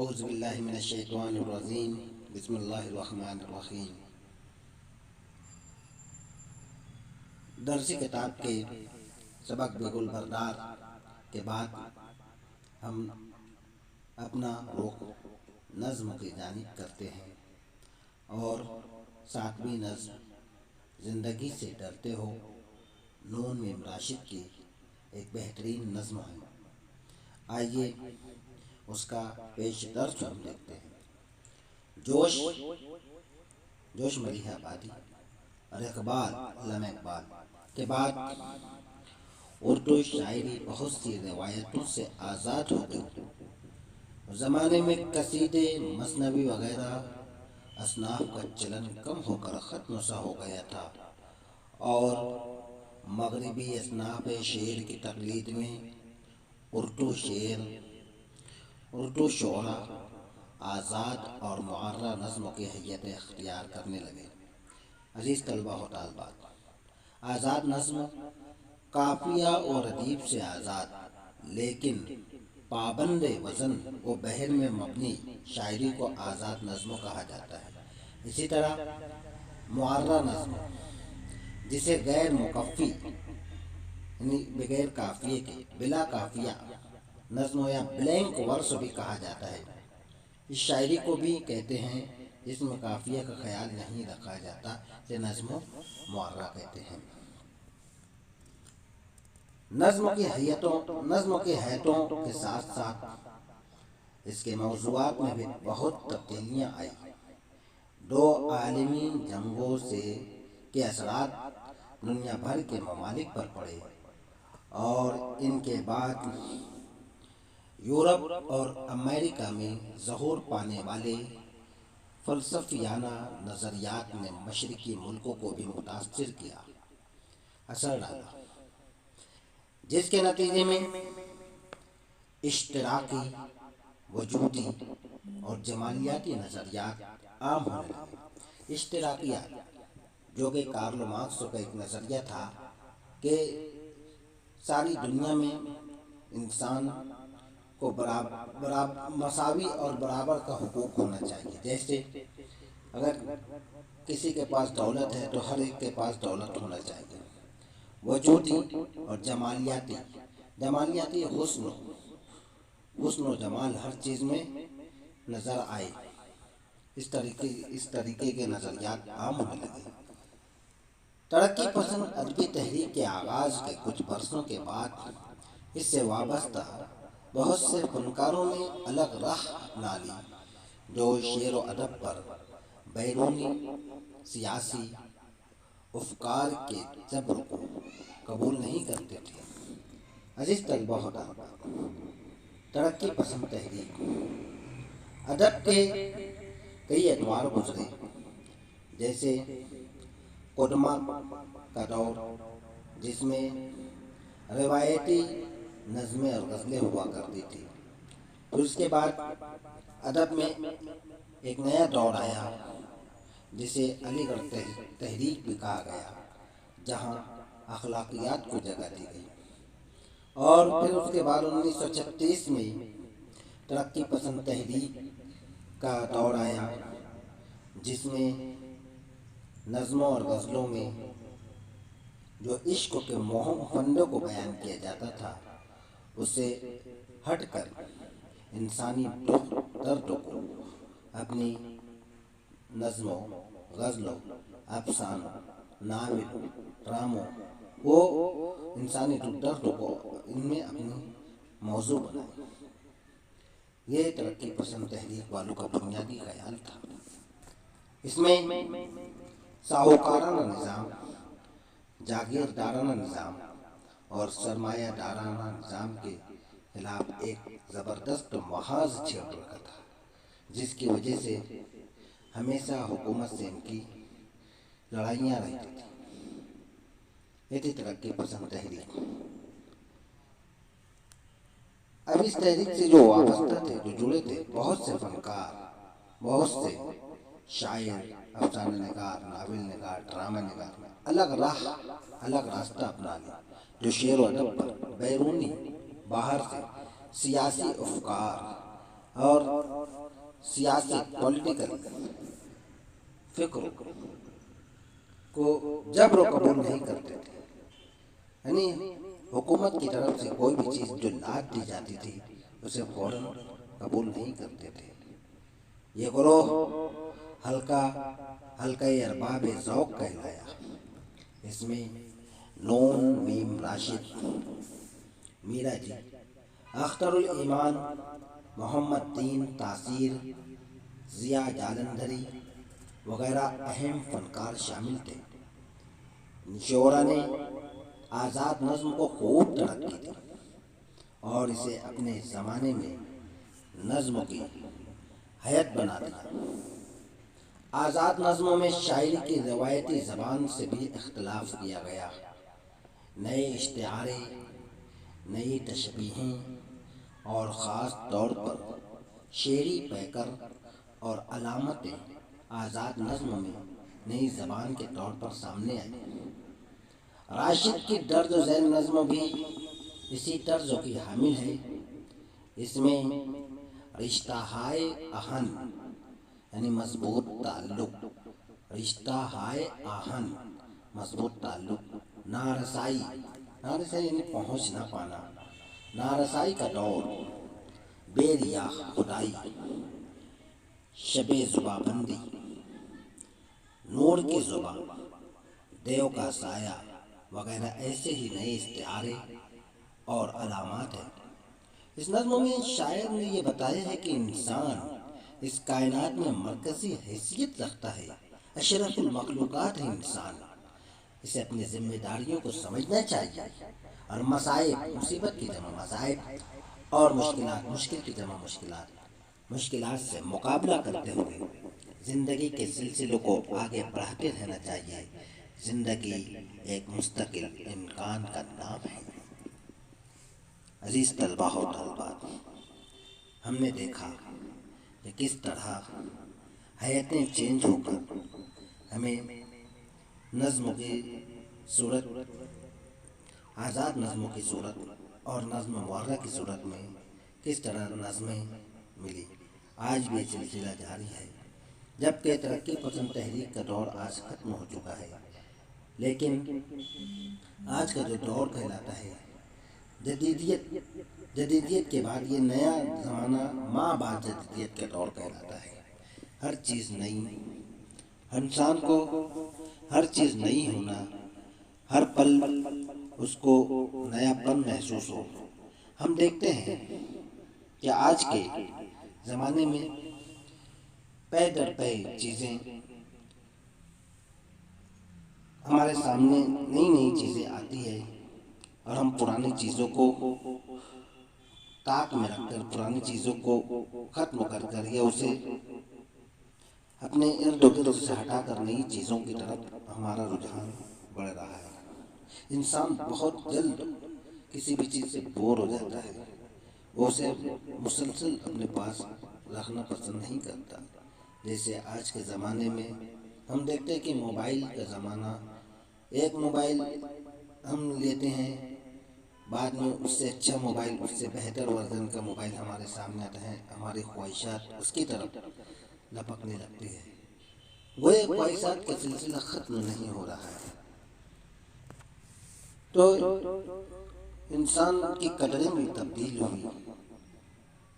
اعوذ باللہ من الشیطان الرجیم بسم اللہ الرحمن الرحیم۔ درسی کتاب کے سبق بگل بردار کے بعد ہم اپنا رخ نظم کی جانب کرتے ہیں اور ساتویں نظم زندگی سے ڈرتے ہو نون میم راشد کی ایک بہترین نظم ہے۔ آئیے اس کا پیش درس ہم دیکھتے ہیں۔ جوش ملیح آبادی اور اقبال علامہ اقبال کے بعد اردو شاعری بہت سی روایتوں سے آزاد ہو گئی۔ زمانے میں قصیدے مثنوی وغیرہ اصناف کا چلن کم ہو کر ختم سا ہو گیا تھا اور مغربی اصناف شعر کی تقلید میں اردو شعراء آزاد اور معرہ نظموں کی حیت اختیار کرنے لگے۔ عزیز طلبہ و طالبات، آزاد نظم قافیہ اور ردیف سے آزاد لیکن پابند وزن و بحر میں مبنی شاعری کو آزاد نظم کہا جاتا ہے۔ اسی طرح معرہ نظم جسے غیر مکفی یعنی بغیر قافیے کے بلا قافیہ نظم یا بلینک ورس بھی کہا جاتا ہے۔ اس شاعری کو بھی کہتے ہیں جس میں قافیہ کا خیال نہیں رکھا جاتا، اسے نظم معرہ کہتے ہیں۔ نظم کی حیتوں کے ساتھ ساتھ اس کے موضوعات میں بھی بہت تبدیلیاں آئی۔ دو عالمی جنگوں کے اثرات دنیا بھر کے ممالک پر پڑے اور ان کے بعد یورپ اور امریکہ میں ظہور پانے والے فلسفیانہ نظریات نے مشرقی ملکوں کو بھی متاثر کیا، اثر ڈالا، جس کے نتیجے میں اشتراکی، وجودی اور جمالیاتی نظریات عام ہونے لگے۔ اشتراکیات جو کہ کارل مارکس کا ایک نظریہ تھا کہ ساری دنیا میں انسان کو مساوی اور برابر کا حقوق ہونا چاہیے۔ جیسے اگر کسی کے پاس دولت ہے تو ہر ایک کے پاس دولت ہونا چاہیے۔ وجودی اور جمالیاتی حسن و جمال ہر چیز میں نظر آئے، اس طریقے کے نظریات عام ہونے لگے۔ ترقی پسند ادبی تحریک کے آغاز کے کچھ برسوں کے بعد اس سے وابستہ بہت سے فنکاروں نے الگ راہ اپنا لی جو شعر و ادب پر بیرونی سیاسی افکار کے جبر کو قبول نہیں کرتے تھے۔ عزیز طلبہ و طالبات، ترقی پسند تحریک ادب کے کئی ادوار گزرے، جیسے قدمہ کا دور جس میں روایتی نظمیں اور غزلیں ہوا کرتی تھی۔ پھر اس کے بعد ادب میں ایک نیا دور آیا جسے علی گڑھ تحریک بھی کہا گیا، جہاں اخلاقیات کو جگہ دی گئی۔ اور پھر اس کے بعد 1936 میں ترقی پسند تحریک کا دور آیا جس میں نظموں اور غزلوں میں جو عشق کے موہم فندوں کو بیان کیا جاتا تھا اسے ہٹ کر انسانی دکھ درد کو اپنی نظموں، غزلوں، افسانوں، ناولوں، ڈراموں وہ انسانی دکھ درد کو ان میں اپنی موضوع بنائے۔ یہ ترقی پسند تحریک والوں کا بنیادی خیال تھا۔ اس میں ساہوکارانہ نظام، جاگیردارانہ نظام اور سرمایہ دارانہ نظام کے خلاف ایک زبردست محاذ چھیڑ رکھا تھا، جس کی وجہ سے ہمیشہ حکومت سے ان کی لڑائیاں رہتی تھیں۔ یہ تھی ترقی پسند تحریک۔ اب اس تحریک سے جو وابستہ تھے، جو جڑے تھے، بہت سے فنکار، بہت سے شاعر، افسانہ نگار، ناول نگار، ڈرامہ نگار میں الگ راستہ اپنا لیا، جو شعر و ادب پر بیرونی باہر سے سیاسی افکار اور سیاسی پولیٹیکل فکر کو جبر و قبول نہیں کرتے تھے، یعنی حکومت کی طرف سے کوئی بھی چیز جو لاد دی جاتی تھی اسے فوراً قبول نہیں کرتے تھے۔ یہ گروہ حلقہ ارباب ذوق کہلایا۔ اس میں نون میم راشد، میرا جی، اختر الایمان، محمد دین تاثیر، ضیاء جالندھری وغیرہ اہم فنکار شامل تھے۔ شعرا نے آزاد نظم کو خوب ترقی دی اور اسے اپنے زمانے میں نظم کی حیت بنا دیا۔ آزاد نظموں میں شاعری کی روایتی زبان سے بھی اختلاف کیا گیا۔ نئے اشتعارے، نئی تشبیہیں اور خاص طور پر شعری پیکر اور علامتیں آزاد نظم میں نئی زبان کے طور پر سامنے آئی۔ راشد کی درد ذیل نظم بھی اسی طرز کی حامل ہے۔ اس میں رشتہ ہائے آہن یعنی مضبوط تعلق، رشتہ ہائے آہن مضبوط تعلق، نارسائی یعنی پہنچ نہ پانا، نارسائی کا دور، بے ریا خدائی، شب زباں بندی، نور کی زباں، دیو کا سایہ وغیرہ ایسے ہی نئے استعارے اور علامات ہیں۔ اس نظم میں شاعر نے یہ بتایا ہے کہ انسان اس کائنات میں مرکزی حیثیت رکھتا ہے، اشرف المخلوقات ہے انسان۔ اسے اپنی ذمہ داریوں کو سمجھنا چاہیے اور مصائب، مصیبت کی جمع مصائب، اور مشکلات، مشکل کی جمع مشکلات سے مقابلہ کرتے ہوئے زندگی کے سلسلوں کو آگے بڑھاتے رہنا چاہیے۔ زندگی ایک مستقل امکان کا نام ہے۔ عزیز طلباء و طالبات، ہم نے دیکھا کہ کس طرح حیاتیں چینج ہو کر ہمیں نظم کی صورت، آزاد نظموں کی صورت اور نظم معرہ کی صورت میں کس طرح نظمیں ملی۔ آج بھی سلسلہ جاری ہے، جبکہ ترقی پسند تحریک کا دور آج ختم ہو چکا ہے، لیکن آج کا جو دور کہلاتا ہے جدیدیت کے بعد، یہ نیا زمانہ ماں بعد جدیدیت کا دور کہلاتا ہے۔ ہر چیز نئی، انسان کو ہر چیز نئی ہونا، ہر پل اس کو نیا پن محسوس ہو۔ ہم دیکھتے ہیں کہ آج کے زمانے میں پے در پے چیزیں ہمارے سامنے، نئی نئی چیزیں آتی ہے اور ہم پرانی چیزوں کو طاق میں رکھ کر، پرانی چیزوں کو ختم کر کر یا اسے اپنے ارد گرد سے ہٹا کر نئی چیزوں کی طرف ہمارا رجحان بڑھ رہا ہے۔ انسان بہت جلد کسی بھی چیز سے بور ہو جاتا ہے، وہ اسے مسلسل اپنے پاس رکھنا پسند نہیں کرتا۔ جیسے آج کے زمانے میں ہم دیکھتے ہیں کہ موبائل کا زمانہ، ایک موبائل ہم لیتے ہیں، بعد میں اس سے اچھا موبائل، اس سے بہتر ورژن کا موبائل ہمارے سامنے آتا ہے، ہماری خواہشات اس کی طرف لپکنے لگتی ہے۔ وہ خواہشات کا سلسلہ ختم نہیں ہو رہا ہے۔ تو انسان کی قدریں بھی تبدیل ہوئی،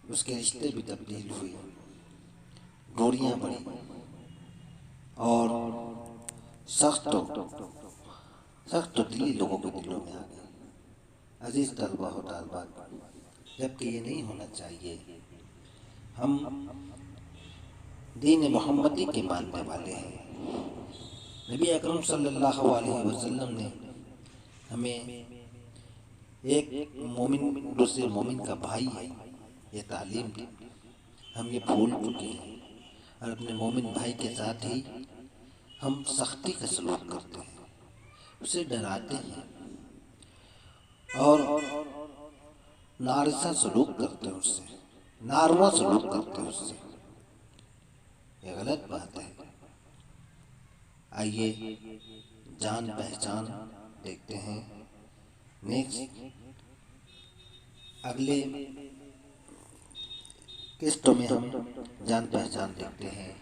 اس کے رشتے بھی تبدیل ہوئی، دوریاں بڑھی اور سخت دلی لوگوں کے دلوں میں آ گئی۔ عزیز طلباء و طالبات، جبکہ یہ نہیں ہونا چاہیے۔ ہم دین محمدی کے ماننے والے ہیں۔ نبی اکرم صلی اللہ علیہ وسلم نے ہمیں ایک مومن دوسرے مومن کا بھائی ہے یہ تعلیم دی۔ ہم یہ بھول چکے ہیں اور اپنے مومن بھائی کے ساتھ ہی ہم سختی کا سلوک کرتے ہیں، اسے ڈراتے ہیں اور نارسا سلوک کرتے ہیں، اس سے ناروا سلوک کرتے ہیں اس سے۔ یہ غلط بات ہے۔ آئیے جان پہچان دیکھتے ہیں نیکسٹ اگلے قسطوں میں ہم جان پہچان دیکھتے ہیں